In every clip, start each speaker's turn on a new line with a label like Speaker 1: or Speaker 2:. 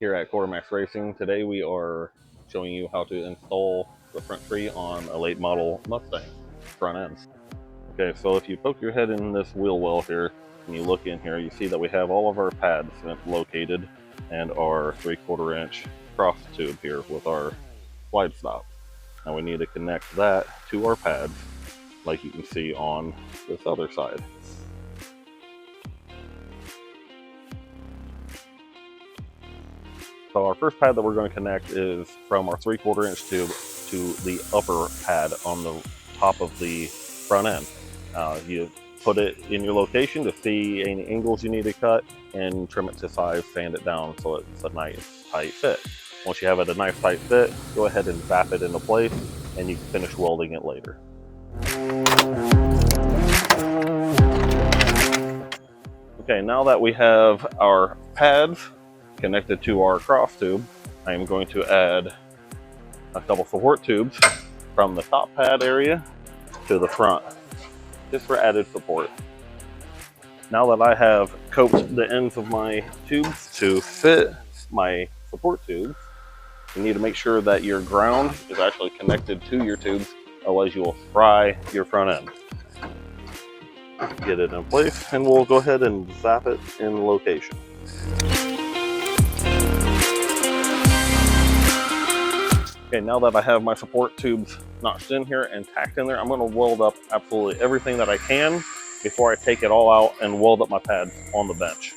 Speaker 1: Here at Quartermax Racing. Today we are showing you how to install the front tree on a late model Mustang front ends. Okay, so if you poke your head in this wheel well here and you look in here, you see that we have all of our pads located and our 3/4 inch cross tube here with our slide stop. Now we need to connect that to our pads like you can see on this other side. So our first pad that we're going to connect is from our 3/4 inch tube to the upper pad on the top of the front end. You put it in your location to see any angles you need to cut and trim it to size, sand it down so it's a nice tight fit. Once you have it a nice tight fit, go ahead and zap it into place and you can finish welding it later. Okay, now that we have our pads connected to our cross tube, I am going to add a couple support tubes from the top pad area to the front, just for added support. Now that I have coped the ends of my tubes to fit my support tubes, you need to make sure that your ground is actually connected to your tubes, otherwise you will fry your front end. Get it in place and we'll go ahead and zap it in location. Okay, now that I have my support tubes notched in here and tacked in there, I'm going to weld up absolutely everything that I can before I take it all out and weld up my pads on the bench.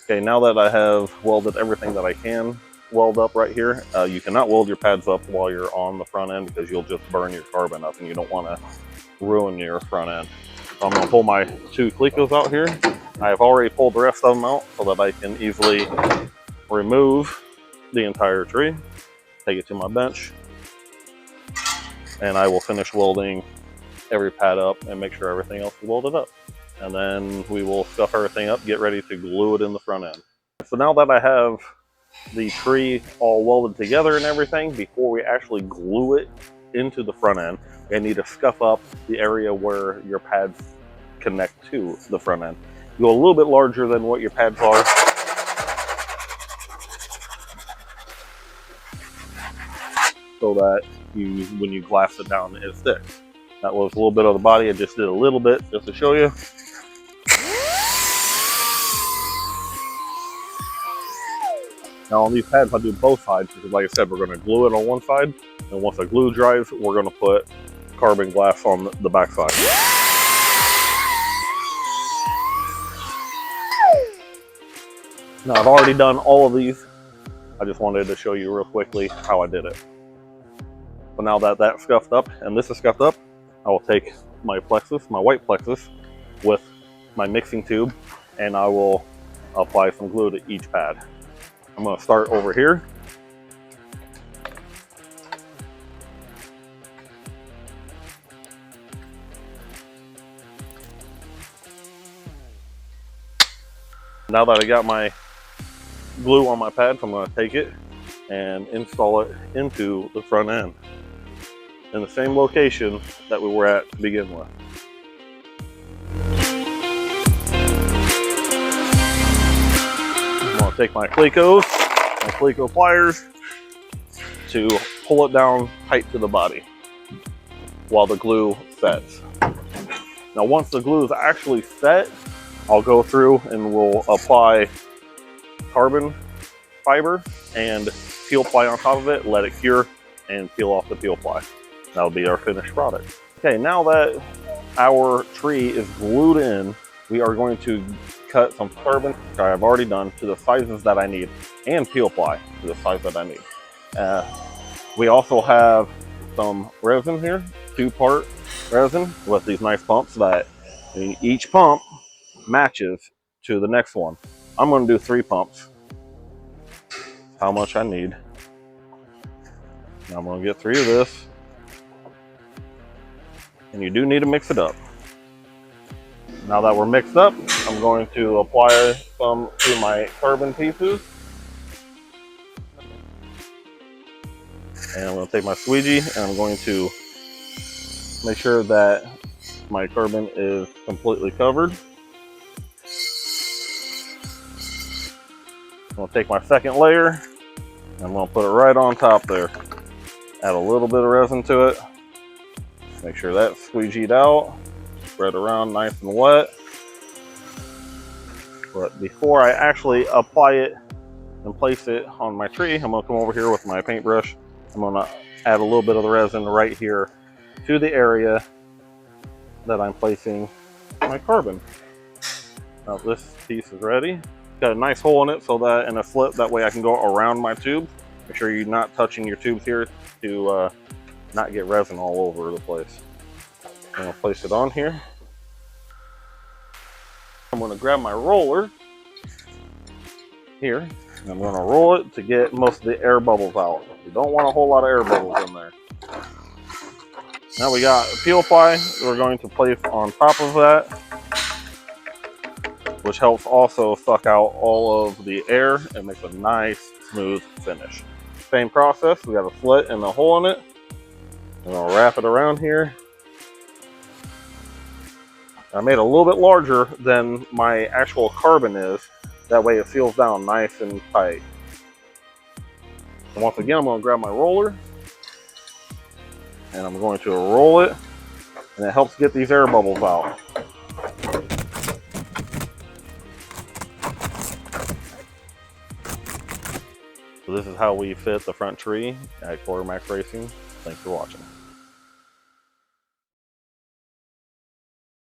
Speaker 1: Okay, now that I have welded everything that I can weld up right here, you cannot weld your pads up while you're on the front end because you'll just burn your carbon up and you don't want to ruin your front end. So I'm going to pull my two clecos out here. I have already pulled the rest of them out so that I can easily remove the entire tree. Take it to my bench, and I will finish welding every pad up and make sure everything else is welded up. And then we will stuff everything up, get ready to glue it in the front end. So now that I have the tree all welded together and everything, before we actually glue it into the front end, I need to scuff up the area where your pads connect to the front end. Go a little bit larger than what your pads are. So that when you glass it down, it sticks. That was a little bit of the body. I just did a little bit just to show you. Now on these pads, I do both sides because, like I said, we're going to glue it on one side, and once the glue dries, we're going to put carbon glass on the back side. Now I've already done all of these. I just wanted to show you real quickly how I did it. So now that that's scuffed up and this is scuffed up, I will take my plexus, my white plexus, with my mixing tube, and I will apply some glue to each pad. I'm going to start over here. Now that I got my glue on my pads, I'm going to take it and install it into the front end in the same location that we were at to begin with. I'm going to take my Cleco pliers to pull it down tight to the body while the glue sets. Now once the glue is actually set, I'll go through and we'll apply carbon fiber and peel ply on top of it, let it cure, and peel off the peel ply. That'll be our finished product. Okay, now that our tree is glued in, we are going to cut some carbon, which I have already done, to the sizes that I need, and peel ply to the size that I need. We also have some resin here, 2-part resin with these nice pumps that each pump matches to the next one. I'm going to do 3 pumps. How much I need. Now I'm going to get 3 of this. And you do need to mix it up. Now that we're mixed up, I'm going to apply some to my carbon pieces. And I'm going to take my squeegee and I'm going to make sure that my carbon is completely covered. I'm gonna take my second layer and I'm gonna put it right on top there. Add a little bit of resin to it. Make sure that's squeegeed out. Spread around nice and wet. But before I actually apply it and place it on my tree, I'm gonna come over here with my paintbrush. I'm gonna add a little bit of the resin right here to the area that I'm placing my carbon. Now this piece is ready. Got a nice hole in it so that in a slit, that way I can go around my tube. Make sure you're not touching your tubes here to not get resin all over the place. I'm gonna place it on here. I'm gonna grab my roller here, and I'm gonna roll it to get most of the air bubbles out. You don't want a whole lot of air bubbles in there. Now we got peel ply we're going to place on top of that, which helps also suck out all of the air and makes a nice smooth finish. Same process, we got a slit and a hole in it. I'm gonna wrap it around here. I made it a little bit larger than my actual carbon is. That way it seals down nice and tight. And once again, I'm gonna grab my roller and I'm going to roll it, and it helps get these air bubbles out. So this is how we fit the front tree at Quartermax Racing. Thanks for watching.